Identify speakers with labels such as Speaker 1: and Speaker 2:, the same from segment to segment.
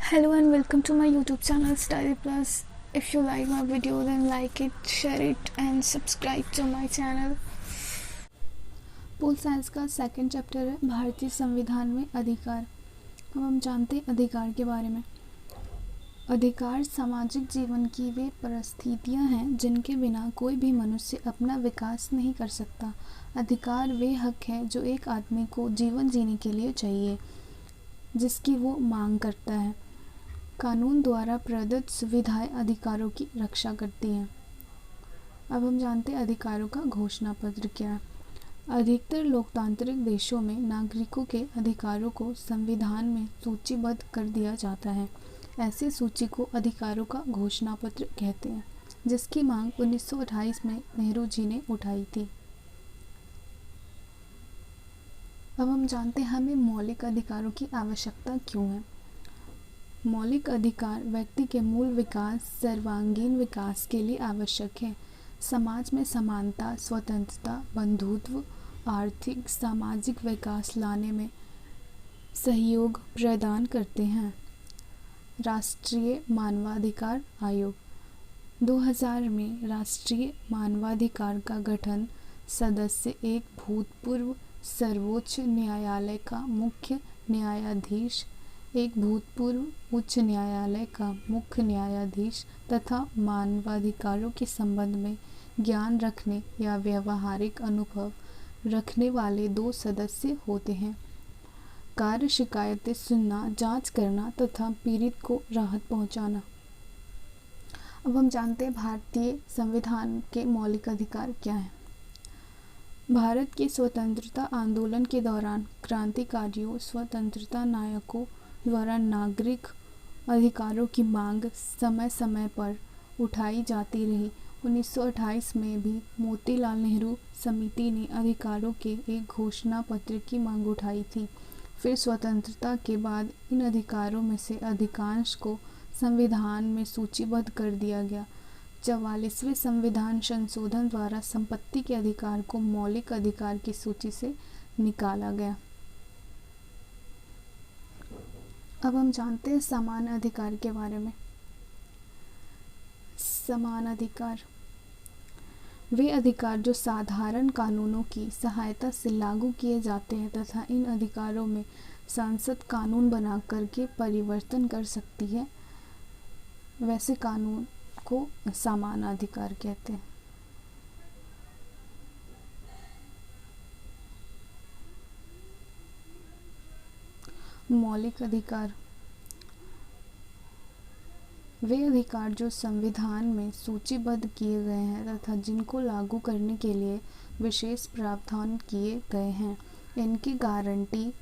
Speaker 1: Hello and welcome to my YouTube channel Style Plus. If you like my video then like it, share it and subscribe to my channel. Pol science का second chapter है भारतीय संविधान में अधिकार। अब हम जानते हैं अधिकार के बारे में। अधिकार सामाजिक जीवन की वे परिस्थितियां हैं जिनके बिना कोई भी मनुष्य अपना विकास नहीं कर सकता। अधिकार वे हक है जो एक आदमी को जीवन जीने के लिए चाहिए, जिसकी वो मांग करता है। कानून द्वारा प्रदत्त सुविधाएं अधिकारों की रक्षा करती हैं। अब हम जानते हैं अधिकारों का घोषणा पत्र क्या है। अधिकतर लोकतांत्रिक देशों में नागरिकों के अधिकारों को संविधान में सूचीबद्ध कर दिया जाता है। ऐसी सूची को अधिकारों का घोषणा पत्र कहते हैं, जिसकी मांग 1928 में नेहरू जी ने उठाई थी। अब हम जानते हैं हमें मौलिक अधिकारों की आवश्यकता क्यों है। मौलिक अधिकार व्यक्ति के मूल विकास, सर्वांगीण विकास के लिए आवश्यक है। समाज में समानता, स्वतंत्रता, बंधुत्व, आर्थिक सामाजिक विकास लाने में सहयोग प्रदान करते हैं। राष्ट्रीय मानवाधिकार आयोग 2000 में राष्ट्रीय मानवाधिकार का गठन सदस्य एक भूतपूर्व सर्वोच्च न्यायालय का मुख्य न्यायाधीश, एक भूतपूर्व उच्च न्यायालय का मुख्य न्यायाधीश तथा मानवाधिकारों के संबंध में ज्ञान रखने या व्यवहारिक अनुभव रखने वाले 2 सदस्य होते हैं। कार्य शिकायतें सुनना, जांच करना तथा पीड़ित को राहत पहुंचाना। अब हम जानते हैं भारतीय संविधान के मौलिक अधिकार क्या हैं। भारत के स्वतंत्रता आंदोलन के दौरान क्रांतिकारियों, स्वतंत्रता नायकों द्वारा नागरिक अधिकारों की मांग समय समय पर उठाई जाती रही। 1928 में भी मोतीलाल नेहरू समिति ने अधिकारों के एक घोषणा पत्र की मांग उठाई थी। फिर स्वतंत्रता के बाद इन अधिकारों में से अधिकांश को संविधान में सूचीबद्ध कर दिया गया। 44वें संविधान संशोधन द्वारा संपत्ति के अधिकार को मौलिक अधिकार की सूची से निकाला गया। अब हम जानते हैं समान अधिकार के बारे में। समान अधिकार वे अधिकार जो साधारण कानूनों की सहायता से लागू किए जाते हैं तथा इन अधिकारों में संसद कानून बना करके परिवर्तन कर सकती है, वैसे कानून को समान अधिकार कहते हैं। मौलिक अधिकार वे अधिकार जो संविधान में सूचीबद्ध किए गए हैं तथा जिनको लागू करने के लिए विशेष प्रावधान किए गए हैं। इनकी गारंटी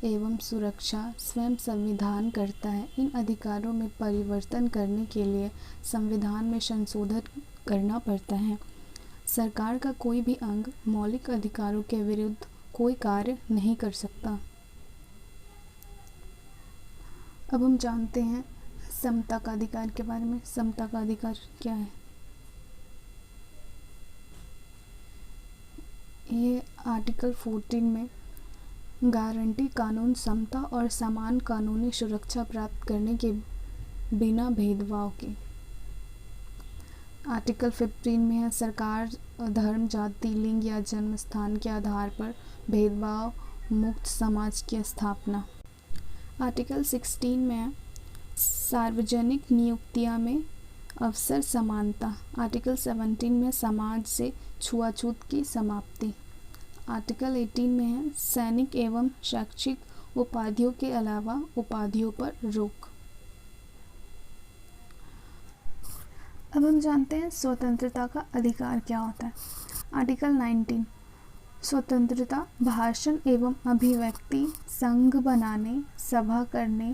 Speaker 1: एवं सुरक्षा स्वयं संविधान करता है। इन अधिकारों में परिवर्तन करने के लिए संविधान में संशोधन करना पड़ता है। सरकार का कोई भी अंग मौलिक अधिकारों के विरुद्ध कोई कार्य नहीं कर सकता। अब हम जानते हैं समता का अधिकार के बारे में। समता का अधिकार क्या है? ये आर्टिकल 14 में गारंटी कानून समता और समान कानूनी सुरक्षा प्राप्त करने के बिना भेदभाव की। आर्टिकल 15 में है सरकार धर्म, जाति, लिंग या जन्म स्थान के आधार पर भेदभाव मुक्त समाज की स्थापना। आर्टिकल 16 में है सार्वजनिक नियुक्तियां में अवसर समानता। आर्टिकल 17 में समाज से छुआछूत की समाप्ति। आर्टिकल 18 में है सैनिक एवं शैक्षिक उपाधियों के अलावा उपाधियों पर रोक। अब हम जानते हैं स्वतंत्रता का अधिकार क्या होता है। आर्टिकल 19 स्वतंत्रता भाषण एवं अभिव्यक्ति, संघ बनाने, सभा करने,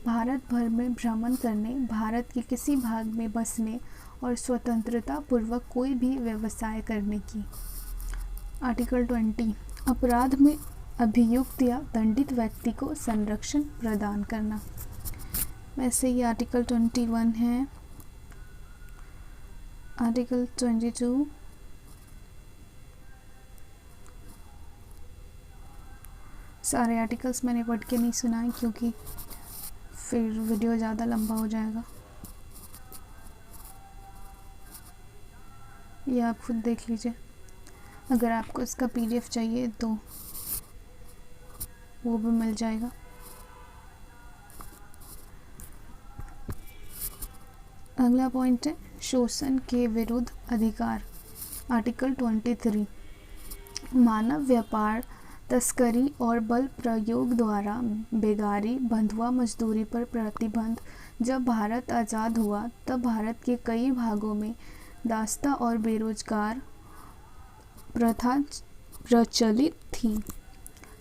Speaker 1: भारत भर में भ्रमण करने, भारत के किसी भाग में बसने और स्वतंत्रता पूर्वक कोई भी व्यवसाय करने की। आर्टिकल 20 अपराध में अभियुक्त या दंडित व्यक्ति को संरक्षण प्रदान करना। वैसे ही आर्टिकल 21 है। आर्टिकल 22 सारे आर्टिकल्स मैंने पढ़ के नहीं सुनाए क्योंकि फिर वीडियो ज़्यादा लंबा हो जाएगा। ये आप खुद देख लीजिए। अगर आपको इसका PDF चाहिए तो वो भी मिल जाएगा। अगला पॉइंट है शोषण के विरुद्ध अधिकार। आर्टिकल 23 मानव व्यापार, तस्करी और बल प्रयोग द्वारा बेगारी, बंधुआ मजदूरी पर प्रतिबंध। जब भारत आज़ाद हुआ तब भारत के कई भागों में दास्ता और बेरोजगार प्रथा प्रचलित थी।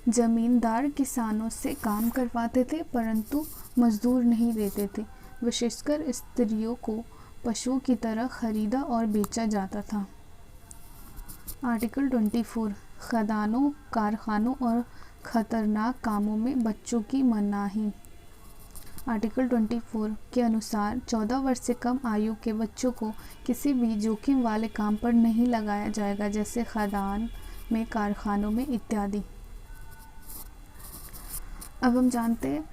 Speaker 1: जमींदार किसानों से काम करवाते थे परंतु मजदूर नहीं देते थे। विशेषकर स्त्रियों को पशुओं की तरह खरीदा और बेचा जाता था। आर्टिकल 24 खदानों, कारखानों और खतरनाक कामों में बच्चों की मनाही। आर्टिकल 24 के अनुसार 14 वर्ष से कम आयु के बच्चों को किसी भी जोखिम वाले काम पर नहीं लगाया जाएगा, जैसे खदान में, कारखानों में इत्यादि। अब हम जानते हैं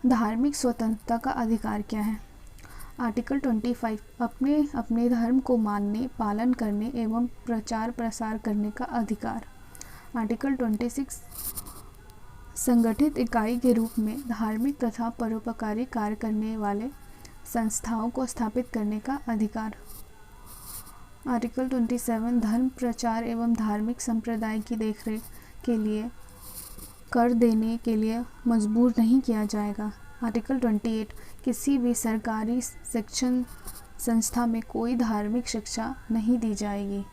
Speaker 1: धार्मिक स्वतंत्रता का अधिकार क्या है। आर्टिकल 25 अपने अपने धर्म को मानने, पालन करने एवं प्रचार प्रसार करने का अधिकार। आर्टिकल 26 संगठित इकाई के रूप में धार्मिक तथा परोपकारी कार्य करने वाले संस्थाओं को स्थापित करने का अधिकार। आर्टिकल 27 धर्म प्रचार एवं धार्मिक संप्रदाय की देखरेख के लिए कर देने के लिए मजबूर नहीं किया जाएगा। आर्टिकल 28 किसी भी सरकारी शिक्षण संस्था में कोई धार्मिक शिक्षा नहीं दी जाएगी।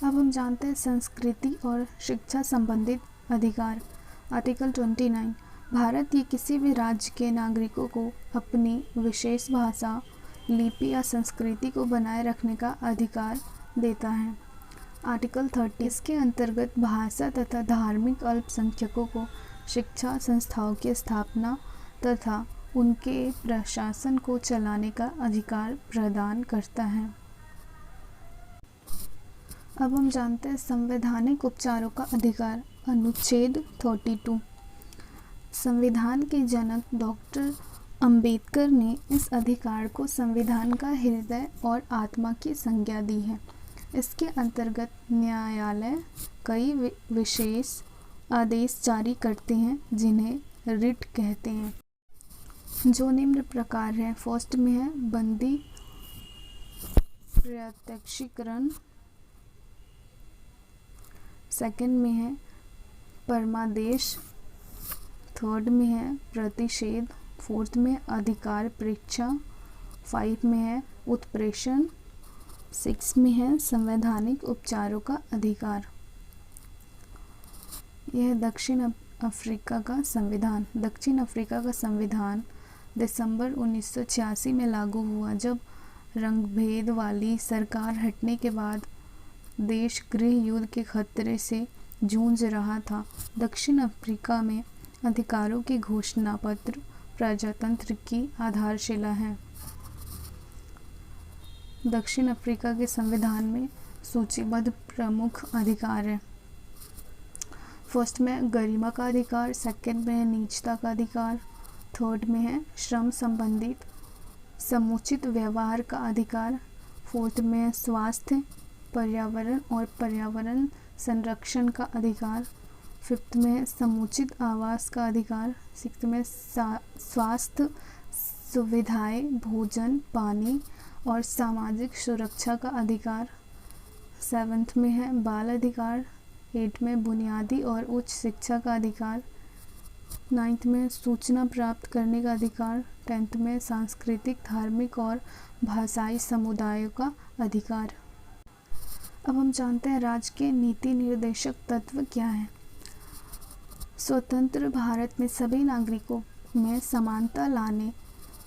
Speaker 1: अब हम जानते हैं संस्कृति और शिक्षा संबंधित अधिकार। आर्टिकल 29 भारत के किसी भी राज्य के नागरिकों को अपनी विशेष भाषा, लिपि या संस्कृति को बनाए रखने का अधिकार देता है। आर्टिकल 30 इसके अंतर्गत भाषा तथा धार्मिक अल्पसंख्यकों को शिक्षा संस्थाओं की स्थापना तथा उनके प्रशासन को चलाने का अधिकार प्रदान करता है। अब हम जानते हैं संवैधानिक उपचारों का अधिकार। अनुच्छेद 32 संविधान के जनक डॉक्टर अंबेडकर ने इस अधिकार को संविधान का हृदय और आत्मा की संज्ञा दी है। इसके अंतर्गत न्यायालय कई विशेष आदेश जारी करते हैं जिन्हें रिट कहते हैं, जो निम्न प्रकार है। फर्स्ट में है बंदी प्रत्यक्षीकरण, सेकंड में है परमादेश, थर्ड में है प्रतिषेध, फोर्थ में अधिकार परीक्षा, 5 में है उत्प्रेषण, 6 में है संवैधानिक उपचारों का अधिकार। यह दक्षिण अफ्रीका का संविधान। दक्षिण अफ्रीका का संविधान दिसंबर 1986 में लागू हुआ, जब रंगभेद वाली सरकार हटने के बाद देश गृह युद्ध के खतरे से जूझ रहा था। दक्षिण अफ्रीका में अधिकारों की घोषणा पत्र प्रजातंत्र की आधारशिला है। दक्षिण अफ्रीका के संविधान में सूचीबद्ध प्रमुख अधिकार हैं। फर्स्ट में गरिमा का अधिकार, सेकंड में है नीचता का अधिकार, थर्ड में है श्रम संबंधित समुचित व्यवहार का अधिकार, फोर्थ में है स्वास्थ्य, पर्यावरण और पर्यावरण संरक्षण का अधिकार, फिफ्थ में है समुचित आवास का अधिकार, सिक्स्थ में स्वास्थ्य सुविधाएं, भोजन, पानी और सामाजिक सुरक्षा का अधिकार, सेवन्थ में है बाल अधिकार, 8 में बुनियादी और उच्च शिक्षा का अधिकार, 9th में सूचना प्राप्त करने का अधिकार, 10th में सांस्कृतिक, धार्मिक और भाषाई समुदायों का अधिकार। अब हम जानते हैं राज्य के नीति निर्देशक तत्व क्या हैं। स्वतंत्र भारत में सभी नागरिकों में समानता लाने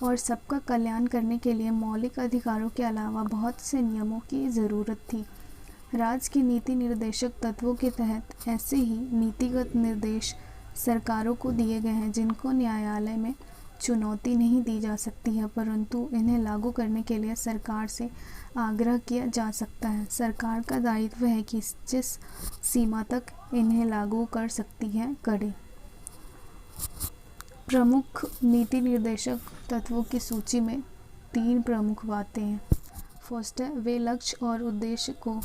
Speaker 1: और सबका कल्याण करने के लिए मौलिक अधिकारों के अलावा बहुत से नियमों की ज़रूरत थी। राज्य के नीति निर्देशक तत्वों के तहत ऐसे ही नीतिगत निर्देश सरकारों को दिए गए हैं जिनको न्यायालय में चुनौती नहीं दी जा सकती है, परंतु इन्हें लागू करने के लिए सरकार से आग्रह किया जा सकता है। सरकार का दायित्व है कि जिस सीमा तक इन्हें लागू कर सकती है करें। प्रमुख नीति निर्देशक तत्वों की सूची में 3 प्रमुख बातें हैं। फर्स्ट है वे लक्ष्य और उद्देश्य को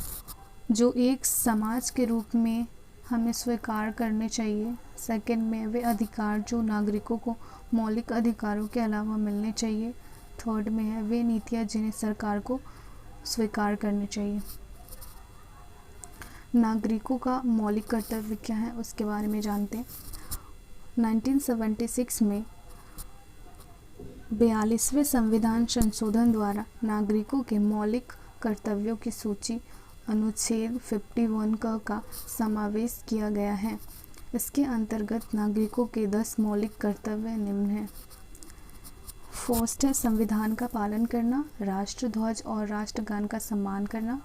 Speaker 1: जो एक समाज के रूप में हमें स्वीकार करने चाहिए। सेकंड में वे अधिकार जो नागरिकों को मौलिक अधिकारों के अलावा मिलने चाहिए। थर्ड में है वे नीतियाँ जिन्हें सरकार को स्वीकार करनी चाहिए। नागरिकों का मौलिक कर्तव्य क्या है उसके बारे में जानते हैं। 1976 में 42वें संविधान संशोधन द्वारा नागरिकों के मौलिक कर्तव्यों की सूची अनुच्छेद 51 का समावेश किया गया है। इसके अंतर्गत नागरिकों के 10 मौलिक कर्तव्य निम्न हैं। फर्स्ट है संविधान का पालन करना, राष्ट्रध्वज और राष्ट्रगान का सम्मान करना,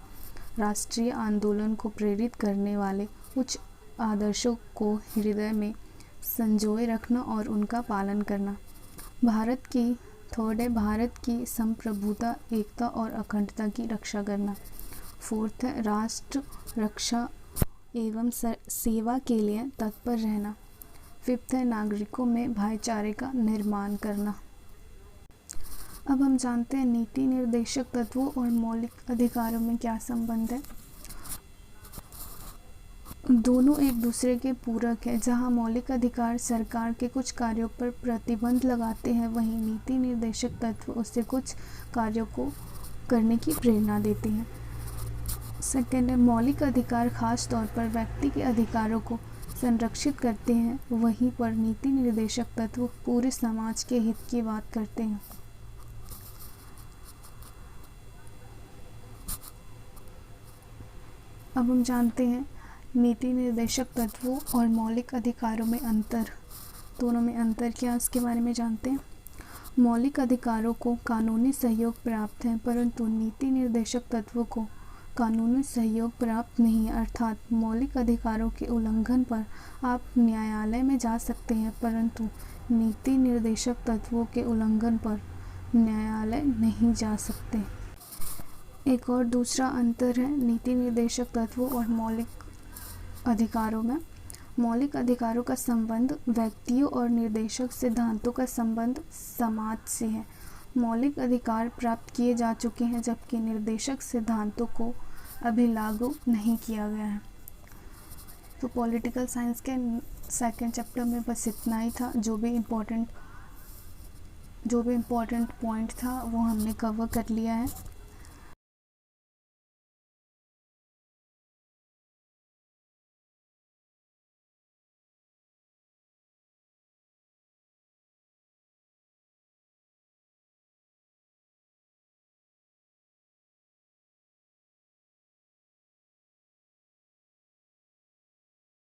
Speaker 1: राष्ट्रीय आंदोलन को प्रेरित करने वाले उच्च आदर्शों को हृदय में संजोए रखना और उनका पालन करना। भारत की संप्रभुता, एकता और अखंडता की रक्षा करना। फोर्थ है राष्ट्र रक्षा एवं सेवा के लिए तत्पर रहना। फिफ्थ है नागरिकों में भाईचारे का निर्माण करना। अब हम जानते हैं नीति निर्देशक तत्वों और मौलिक अधिकारों में क्या संबंध है। दोनों एक दूसरे के पूरक है। जहां मौलिक अधिकार सरकार के कुछ कार्यों पर प्रतिबंध लगाते हैं, वहीं नीति निर्देशक तत्व उससे कुछ कार्यों को करने की प्रेरणा देते हैं। सेकेंड है मौलिक अधिकार खास तौर पर व्यक्ति के अधिकारों को संरक्षित करते हैं, वहीं पर नीति निर्देशक तत्व पूरे समाज के हित की बात करते हैं। अब हम जानते हैं नीति निर्देशक तत्वों और मौलिक अधिकारों में अंतर, दोनों में अंतर क्या है उसके बारे में जानते हैं। मौलिक अधिकारों को कानूनी सहयोग प्राप्त है, परंतु नीति निर्देशक तत्वों को कानूनी सहयोग प्राप्त नहीं है। अर्थात मौलिक अधिकारों के उल्लंघन पर आप न्यायालय में जा सकते हैं, परंतु नीति निर्देशक तत्वों के उल्लंघन पर न्यायालय नहीं जा सकते। एक और दूसरा अंतर है नीति निर्देशक तत्वों और मौलिक अधिकारों में। मौलिक अधिकारों का संबंध व्यक्तियों और निर्देशक सिद्धांतों का संबंध समाज से है। मौलिक अधिकार प्राप्त किए जा चुके हैं, जबकि निर्देशक सिद्धांतों को अभी लागू नहीं किया गया है। तो पॉलिटिकल साइंस के सेकंड चैप्टर में बस इतना ही था। जो भी इम्पोर्टेंट पॉइंट था वो हमने कवर कर लिया है।